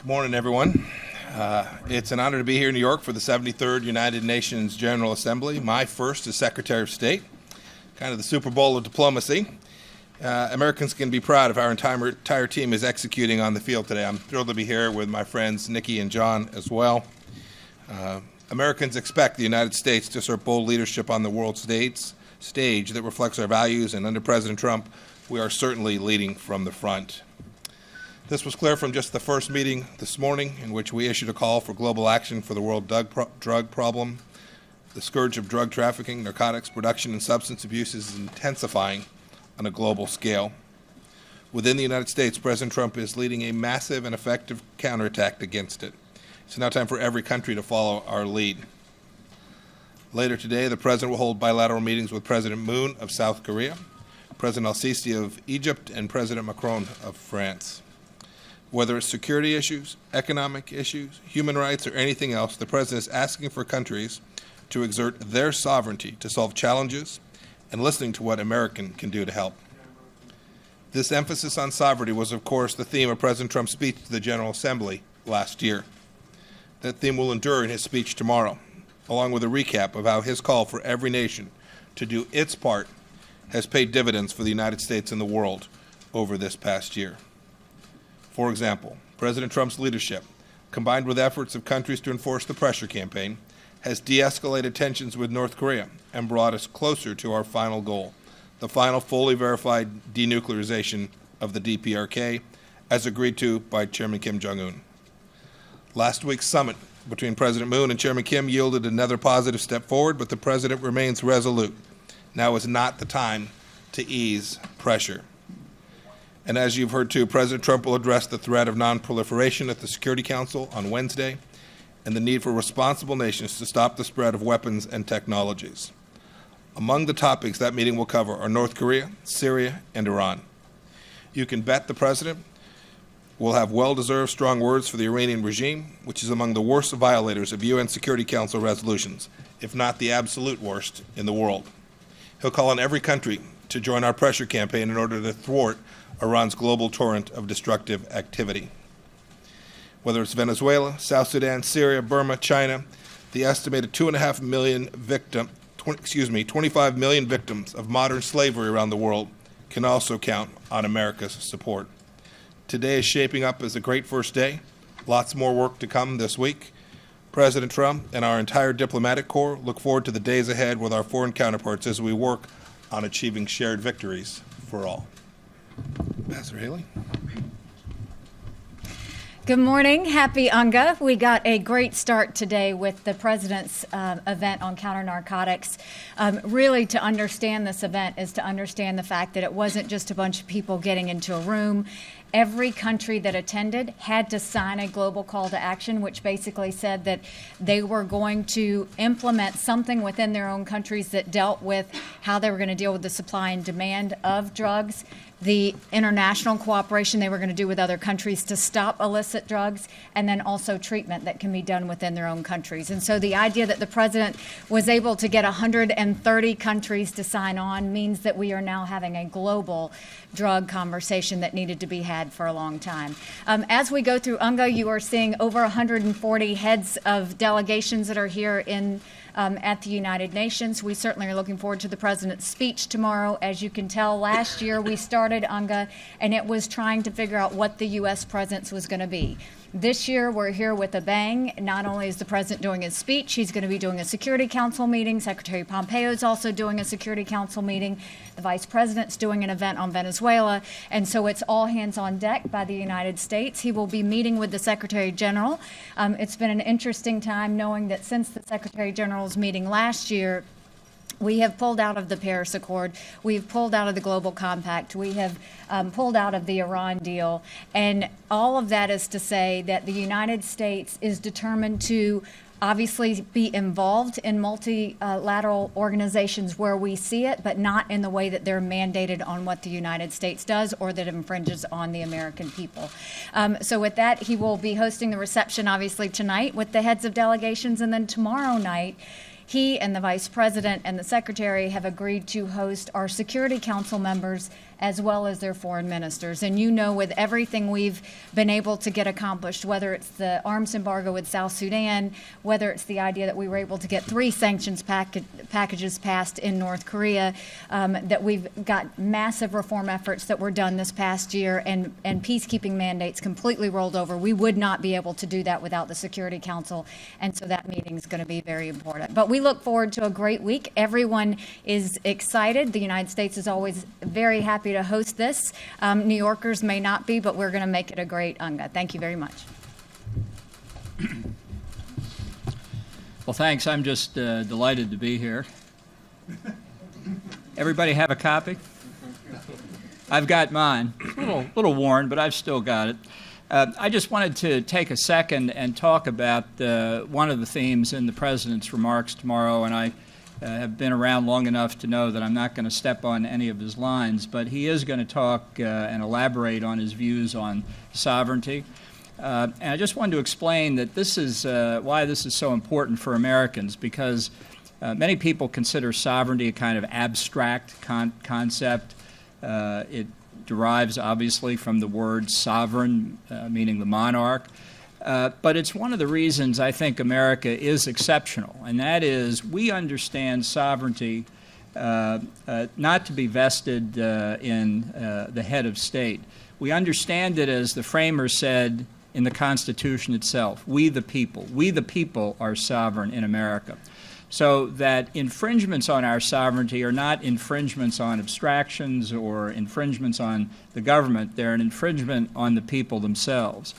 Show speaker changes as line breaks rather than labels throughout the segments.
Morning, everyone. It's an honor to be here in New York for the 73rd United Nations General Assembly, my first as Secretary of State, kind of the Super Bowl of diplomacy. Americans can be proud of how our entire team is executing on the field today. I'm thrilled to be here with my friends Nikki and John as well. Americans expect the United States to assert bold leadership on the world stage that reflects our values, and under President Trump, we are certainly leading from the front. This was clear from just the first meeting this morning, in which we issued a call for global action for the world drug problem. The scourge of drug trafficking, narcotics, production, and substance abuse is intensifying on a global scale. Within the United States, President Trump is leading a massive and effective counterattack against it. It's now time for every country to follow our lead. Later today, the President will hold bilateral meetings with President Moon of South Korea, President al-Sisi of Egypt, and President Macron of France. Whether it's security issues, economic issues, human rights, or anything else, the President is asking for countries to exert their sovereignty to solve challenges and listening to what America can do to help. This emphasis on sovereignty was, of course, the theme of President Trump's speech to the General Assembly last year. That theme will endure in his speech tomorrow, along with a recap of how his call for every nation to do its part has paid dividends for the United States and the world over this past year. For example, President Trump's leadership, combined with efforts of countries to enforce the pressure campaign, has de-escalated tensions with North Korea and brought us closer to our final goal, the final fully verified denuclearization of the DPRK, as agreed to by Chairman Kim Jong-un. Last week's summit between President Moon and Chairman Kim yielded another positive step forward, but the President remains resolute. Now is not the time to ease pressure. And as you've heard too, President Trump will address the threat of non-proliferation at the Security Council on Wednesday and the need for responsible nations to stop the spread of weapons and technologies. Among the topics that meeting will cover are North Korea, Syria, and Iran. You can bet the President will have well-deserved strong words for the Iranian regime, which is among the worst violators of UN Security Council resolutions, if not the absolute worst in the world. He'll call on every country to join our pressure campaign in order to thwart Iran's global torrent of destructive activity. Whether it's Venezuela, South Sudan, Syria, Burma, China, the estimated 25 million victims of modern slavery around the world can also count on America's support. Today is shaping up as a great first day. Lots more work to come this week. President Trump and our entire diplomatic corps look forward to the days ahead with our foreign counterparts as we work on achieving shared victories for all. Ambassador Haley.
Good morning. Happy Unga. We got a great start today with the President's event on counter-narcotics. Really, to understand this event is to understand the fact that it wasn't just a bunch of people getting into a room. Every country that attended had to sign a global call to action, which basically said that they were going to implement something within their own countries that dealt with how they were going to deal with the supply and demand of drugs, the international cooperation they were going to do with other countries to stop illicit drugs, and then also treatment that can be done within their own countries. And so the idea that the President was able to get 130 countries to sign on means that we are now having a global drug conversation that needed to be had for a long time. As we go through UNGA, you are seeing over 140 heads of delegations that are here at the United Nations. We certainly are looking forward to the President's speech tomorrow. As you can tell, last year we started UNGA, and it was trying to figure out what the U.S. presence was going to be. This year, we're here with a bang. Not only is the President doing his speech, he's going to be doing a Security Council meeting. Secretary Pompeo is also doing a Security Council meeting. The Vice President's doing an event on Venezuela. And so it's all hands on deck by the United States. He will be meeting with the Secretary General. It's been an interesting time knowing that since the Secretary General's meeting last year, we have pulled out of the Paris Accord. We've pulled out of the Global Compact. We have pulled out of the Iran deal. And all of that is to say that the United States is determined to obviously be involved in multilateral organizations where we see it, but not in the way that they're mandated on what the United States does or that infringes on the American people. So with that, he will be hosting the reception, obviously, tonight with the heads of delegations, and then tomorrow night he and the Vice President and the Secretary have agreed to host our Security Council members as well as their foreign ministers. And you know, with everything we've been able to get accomplished, whether it's the arms embargo with South Sudan, whether it's the idea that we were able to get 3 sanctions packages passed in North Korea, that we've got massive reform efforts that were done this past year, and peacekeeping mandates completely rolled over. We would not be able to do that without the Security Council, and so that meeting is going to be very important. But we look forward to a great week. Everyone is excited. The United States is always very happy to host this. New Yorkers may not be, but we're going to make it a great UNGA. Thank you very much.
Well, thanks. I'm just delighted to be here. Everybody have a copy? I've got mine. It's a little worn, but I've still got it. I just wanted to take a second and talk about one of the themes in the President's remarks tomorrow, and I have been around long enough to know that I'm not going to step on any of his lines, but he is going to talk and elaborate on his views on sovereignty. And I just wanted to explain that this is why this is so important for Americans, because many people consider sovereignty a kind of abstract concept. It derives obviously from the word sovereign, meaning the monarch. But it's one of the reasons I think America is exceptional, and that is we understand sovereignty not to be vested in the head of state. We understand it, as the framers said in the Constitution itself, we the people are sovereign in America. So that infringements on our sovereignty are not infringements on abstractions or infringements on the government, they're an infringement on the people themselves.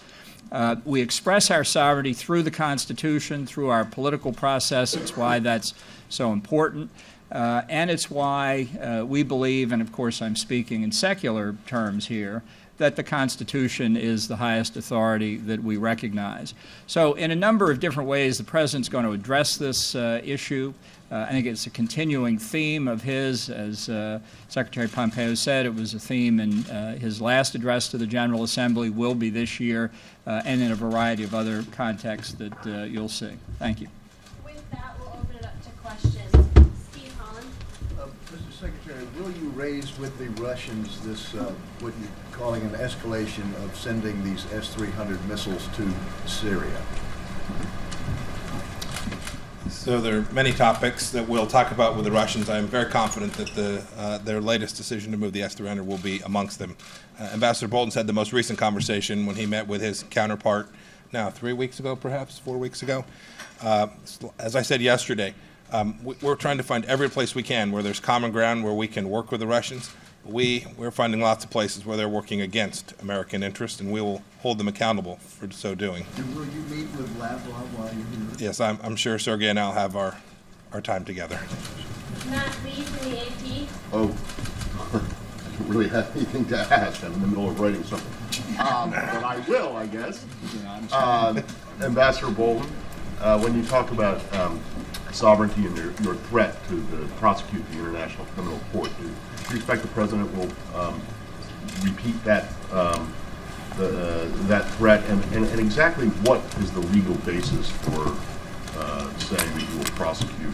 We express our sovereignty through the Constitution, through our political process. It's why that's so important. And it's why we believe, and of course I'm speaking in secular terms here, that the Constitution is the highest authority that we recognize. So in a number of different ways, the President's going to address this issue. I think it's a continuing theme of his. As Secretary Pompeo said, it was a theme in his last address to the General Assembly, will be this year, and in a variety of other contexts that you'll see. Thank you.
With that, we'll open it up to questions. Steve Holland.
Mr. Secretary, will you raise with the Russians this, what you're calling an escalation of sending these S-300 missiles to Syria?
So there are many topics that we'll talk about with the Russians. I'm very confident that their latest decision to move the S-300 will be amongst them. Ambassador Bolton had the most recent conversation when he met with his counterpart, now 3 weeks ago, perhaps 4 weeks ago. As I said yesterday, we're trying to find every place we can where there's common ground where we can work with the Russians. We're finding lots of places where they're working against American interests, and we will hold them accountable for so doing.
And will you meet with Lavrov while you're here?
Yes, I'm sure Sergei and I'll have our time together.
Matt Lee from the AP.
Oh, I don't really have anything to ask. I'm in the middle of writing something. But I will, I guess. Ambassador Bolton, when you talk about sovereignty and your threat to prosecute the International Criminal Court, do you expect the President will repeat that that threat? And exactly what is the legal basis for saying that you will prosecute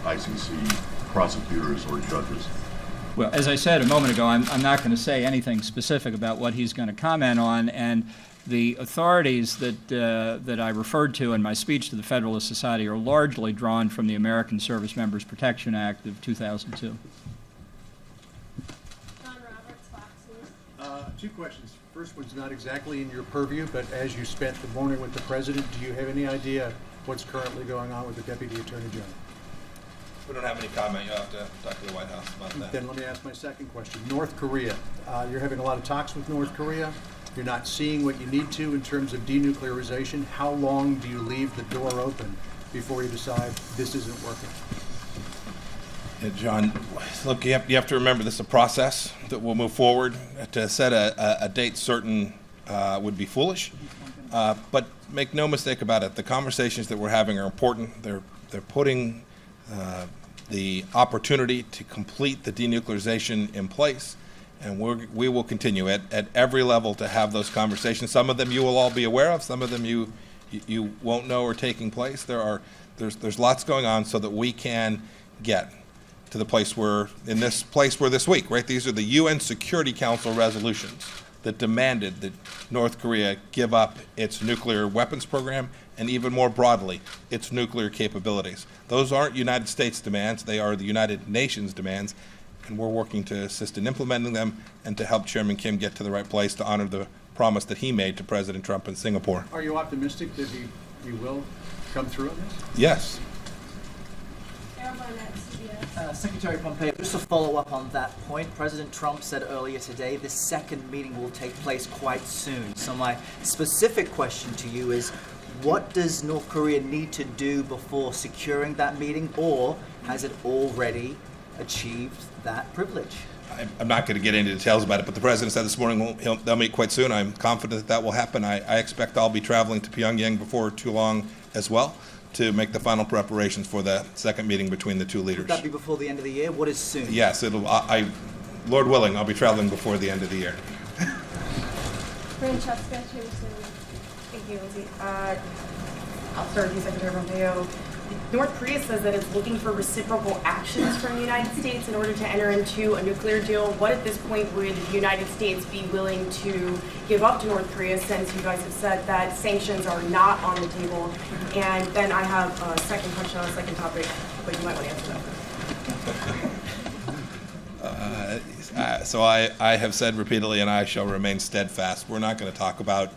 ICC prosecutors or judges?
Well, as I said a moment ago, I'm not going to say anything specific about what he's going to comment on, and the authorities that I referred to in my speech to the Federalist Society are largely drawn from the American Service Members Protection Act of 2002.
John Roberts, Fox News.
2 questions. First one's not exactly in your purview, but as you spent the morning with the President, do you have any idea what's currently going on with the Deputy Attorney General?
We don't have any comment. You'll have to talk to the White House about that.
Then let me ask my second question. North Korea. You're having a lot of talks with North Korea. You're not seeing what you need to in terms of denuclearization. How long do you leave the door open before you decide this isn't working?
Yeah, John, look, you have to remember this is a process that will move forward. To set a date certain would be foolish. But make no mistake about it, the conversations that we're having are important. They're putting the opportunity to complete the denuclearization in place, and we will continue at every level to have those conversations. Some of them you will all be aware of, some of them you won't know are taking place. There are there's lots going on so that we can get to the place where, in this place where this week, right? These are the UN Security Council resolutions that demanded that North Korea give up its nuclear weapons program and even more broadly, its nuclear capabilities. Those aren't United States demands, they are the United Nations demands, and we're working to assist in implementing them and to help Chairman Kim get to the right place to honor the promise that he made to President Trump in Singapore.
Are you optimistic that he will come through on this?
Yes.
Secretary Pompeo, just to follow up on that point, President Trump said earlier today this second meeting will take place quite soon. So my specific question to you is, what does North Korea need to do before securing that meeting, or has it already achieved that privilege?
I'm not going to get into details about it, but the President said this morning they'll meet quite soon. I'm confident that will happen. I expect I'll be traveling to Pyongyang before too long as well to make the final preparations for the second meeting between the two leaders.
Would that be before the end of the year? What is soon?
Yes, Lord willing, I'll be traveling before the end of the year.
Francesca,
Thank you, Lindsay. I'll start with you, Secretary Pompeo. North Korea says that it's looking for reciprocal actions from the United States in order to enter into a nuclear deal. What at this point would the United States be willing to give up to North Korea, since you guys have said that sanctions are not on the table? And then I have a second question on a second topic, but you might want to answer that.
So I have said repeatedly, and I shall remain steadfast, we're not going to talk about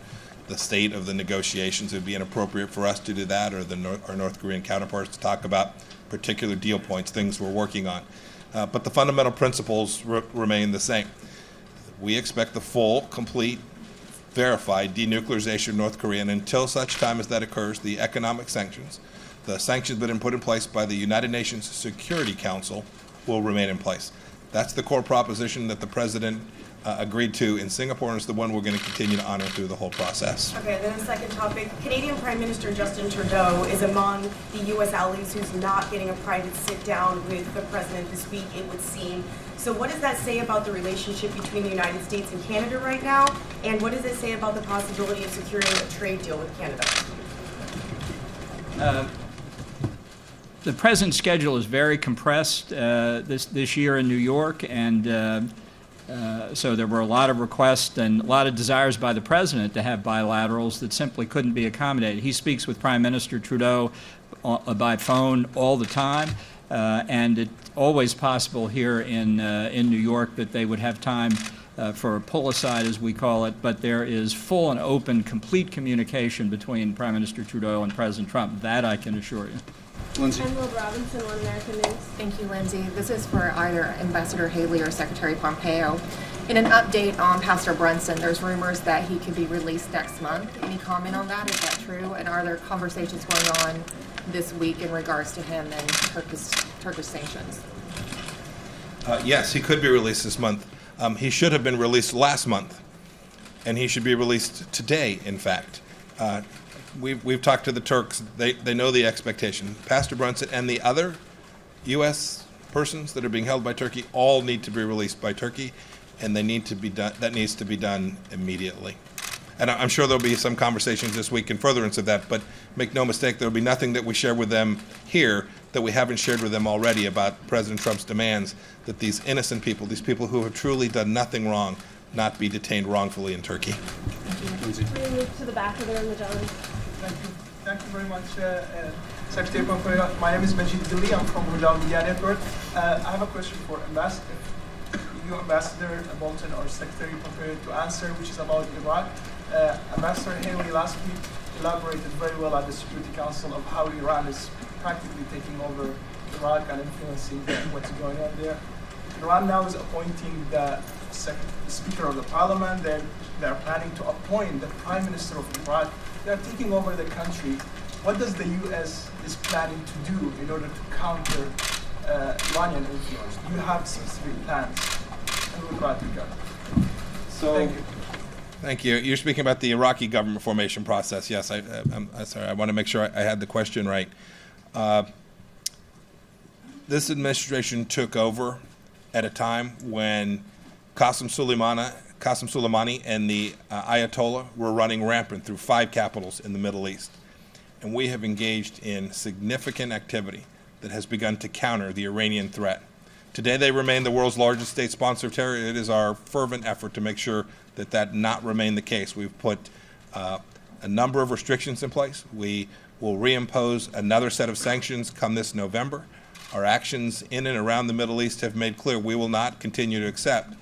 the state of the negotiations. It would be inappropriate for us to do that, or our North Korean counterparts to talk about particular deal points, things we're working on. But the fundamental principles remain the same. We expect the full, complete, verified denuclearization of North Korea, and until such time as that occurs, the economic sanctions, the sanctions that have been put in place by the United Nations Security Council, will remain in place. That's the core proposition that the President agreed to in Singapore, and it's the one we're going to continue to honor through the whole process.
Okay, then the second topic. Canadian Prime Minister Justin Trudeau is among the U.S. allies who's not getting a private sit-down with the President this week, it would seem. So what does that say about the relationship between the United States and Canada right now? And what does it say about the possibility of securing a trade deal with Canada?
The President's schedule is very compressed this year in New York, and so there were a lot of requests and a lot of desires by the President to have bilaterals that simply couldn't be accommodated. He speaks with Prime Minister Trudeau by phone all the time, and it's always possible here in New York that they would have time for a pull-aside, as we call it, but there is full and open, complete communication between Prime Minister Trudeau and President Trump. That I can assure you.
Lindsay.
Emerald Robinson, One American News.
Thank you, Lindsay. This is for either Ambassador Haley or Secretary Pompeo. In an update on Pastor Brunson, there's rumors that he could be released next month. Any comment on that? Is that true? And are there conversations going on this week in regards to him and Turkish sanctions?
Yes, he could be released this month. He should have been released last month, and he should be released today, in fact. We've talked to the Turks. They know the expectation. Pastor Brunson and the other U.S. persons that are being held by Turkey all need to be released by Turkey, and they need to be done. That needs to be done immediately. And I'm sure there'll be some conversations this week in furtherance of that. But make no mistake, there'll be nothing that we share with them here that we haven't shared with them already about President Trump's demands that these innocent people, these people who have truly done nothing wrong, not be detained wrongfully in Turkey.
Lindsay.
We move to the back of the room, the gentleman.
Thank you very much, Secretary Pompeo. My name is Majid Dili. I'm from Rujal Media Network. I have a question for you, Ambassador Bolton or Secretary Pompeo, to answer, which is about Iraq. Ambassador Haley last week elaborated very well at the Security Council of how Iran is practically taking over Iraq and influencing what's going on there. Iran now is appointing the Speaker of the Parliament. They're planning to appoint the Prime Minister of Iraq. They're taking over the country. What does the U.S. is planning to do in order to counter Iranian influence? Do you have specific plans? And with that regard. Thank you.
Thank you. You're speaking about the Iraqi government formation process. Yes, I'm sorry. I want to make sure I had the question right. This administration took over at a time when Qasem Soleimani and the Ayatollah were running rampant through 5 capitals in the Middle East. and we have engaged in significant activity that has begun to counter the Iranian threat. Today, they remain the world's largest state sponsor of terror. It is our fervent effort to make sure that that not remain the case. We've put a number of restrictions in place. We will reimpose another set of sanctions come this November. Our actions in and around the Middle East have made clear we will not continue to accept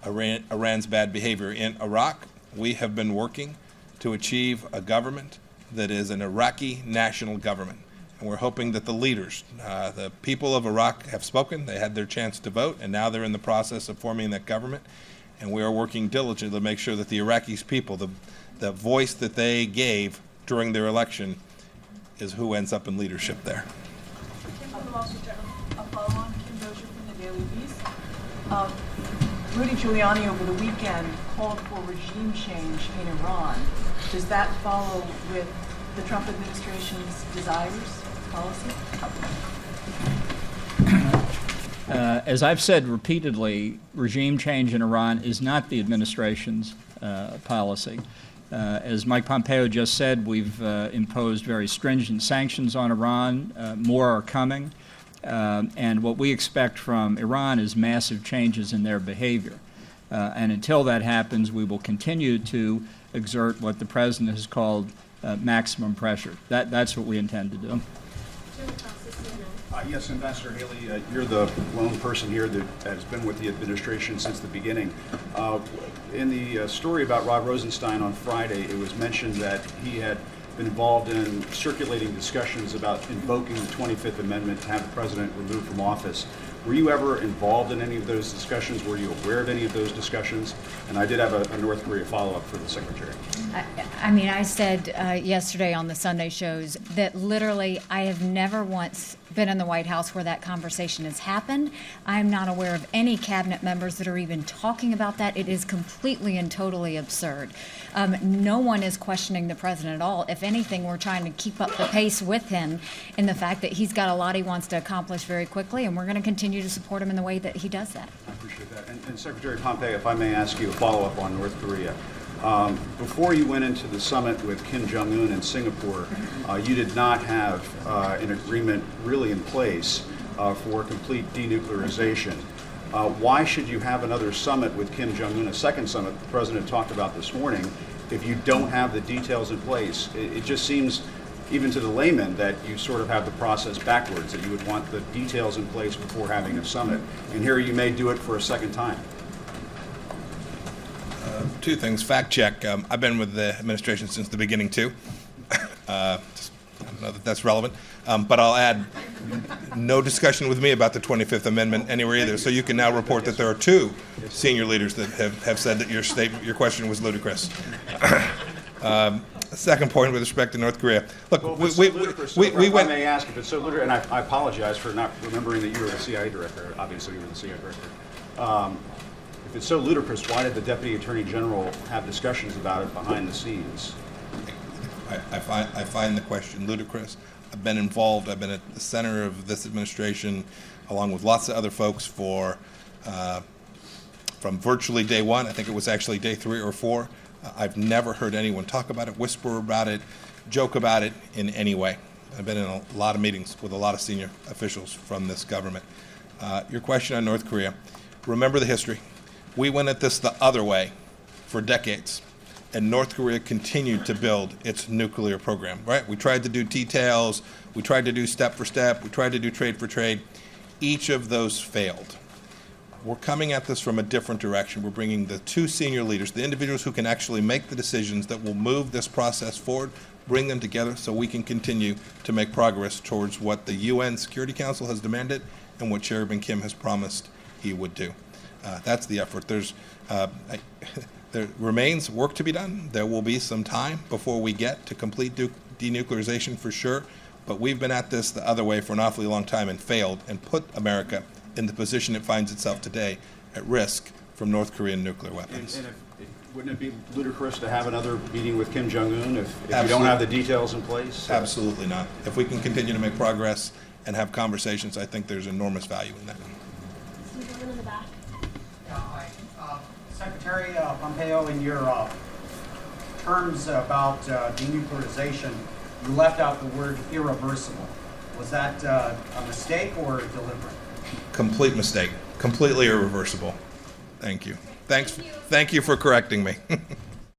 Iran's bad behavior. In Iraq, we have been working to achieve a government that is an Iraqi national government. And we're hoping that the leaders, the people of Iraq have spoken, they had their chance to vote, and now they're in the process of forming that government. And we are working diligently to make sure that the Iraqi people, the voice that they gave during their election, is who ends up in leadership there.
Kim from the Wall Street Journal. A follow-on, Kim Dozier from the Daily Beast. Rudy Giuliani over the weekend called for regime change in Iran. Does that follow with the Trump administration's desires, policy?
As I've said repeatedly, regime change in Iran is not the administration's policy. As Mike Pompeo just said, we've imposed very stringent sanctions on Iran. More are coming. And what we expect from Iran is massive changes in their behavior. And until that happens, we will continue to exert what the President has called maximum pressure. That's what we intend to do.
Yes, Ambassador Haley, you're the lone person here that has been with the administration since the beginning. In the story about Rod Rosenstein on Friday, it was mentioned that he had been involved in circulating discussions about invoking the 25th Amendment to have the president removed from office. Were you ever involved in any of those discussions? Were you aware of any of those discussions? And I did have a North Korea follow-up for the Secretary.
I mean, I said yesterday on the Sunday shows that literally I have never once been in the White House where that conversation has happened. I am not aware of any cabinet members that are even talking about that. It is completely and totally absurd. No one is questioning the president at all. If anything, we're trying to keep up the pace with him in the fact that he's got a lot he wants to accomplish very quickly, and we're going to continue to support him in the way that he does that.
I appreciate that. And Secretary Pompeo, if I may ask you a follow-up on North Korea. Before you went into the summit with Kim Jong-un in Singapore, you did not have an agreement really in place for complete denuclearization. Why should you have another summit with Kim Jong-un, a second summit the President talked about this morning, if you don't have the details in place? It just seems, even to the layman, that you sort of have the process backwards, that you would want the details in place before having a summit. And here you may do it for a second time.
Two things. Fact check. I've been with the administration since the beginning, too. I don't know that that's relevant. But I'll add, no discussion with me about the 25th Amendment anywhere either. So you can now report that there are two senior leaders that have said that your question was ludicrous. Second point with respect to North Korea. Look,
Well,
we went.
I may ask if it's so ludicrous, and I apologize for not remembering that you were the CIA director. Obviously, you were the CIA director. If it's so ludicrous, why did the Deputy Attorney General have discussions about it behind the scenes?
I find the question ludicrous. I've been involved. I've been at the center of this administration, along with lots of other folks, from virtually day one. I think it was actually day 3 or 4. I've never heard anyone talk about it, whisper about it, joke about it in any way. I've been in a lot of meetings with a lot of senior officials from this government. Your question on North Korea, remember the history. We went at this the other way for decades, and North Korea continued to build its nuclear program, right? We tried to do details, we tried to do step for step, we tried to do trade for trade. Each of those failed. We're coming at this from a different direction. We're bringing the two senior leaders, the individuals who can actually make the decisions that will move this process forward, bring them together so we can continue to make progress towards what the UN Security Council has demanded and what Chairman Kim has promised he would do. That's the effort. There remains work to be done. There will be some time before we get to complete denuclearization for sure, but we've been at this the other way for an awfully long time and failed and put America in the position it finds itself today at risk from North Korean nuclear weapons.
And wouldn't it be ludicrous to have another meeting with Kim Jong-un if you don't have the details in place?
Absolutely not. If we can continue to make progress and have conversations, I think there's enormous value in that.
In the back.
Secretary Pompeo, in your terms about denuclearization, you left out the word irreversible. Was that a mistake or deliberate?
Complete mistake. Completely irreversible. Thank you. Thank you for correcting me.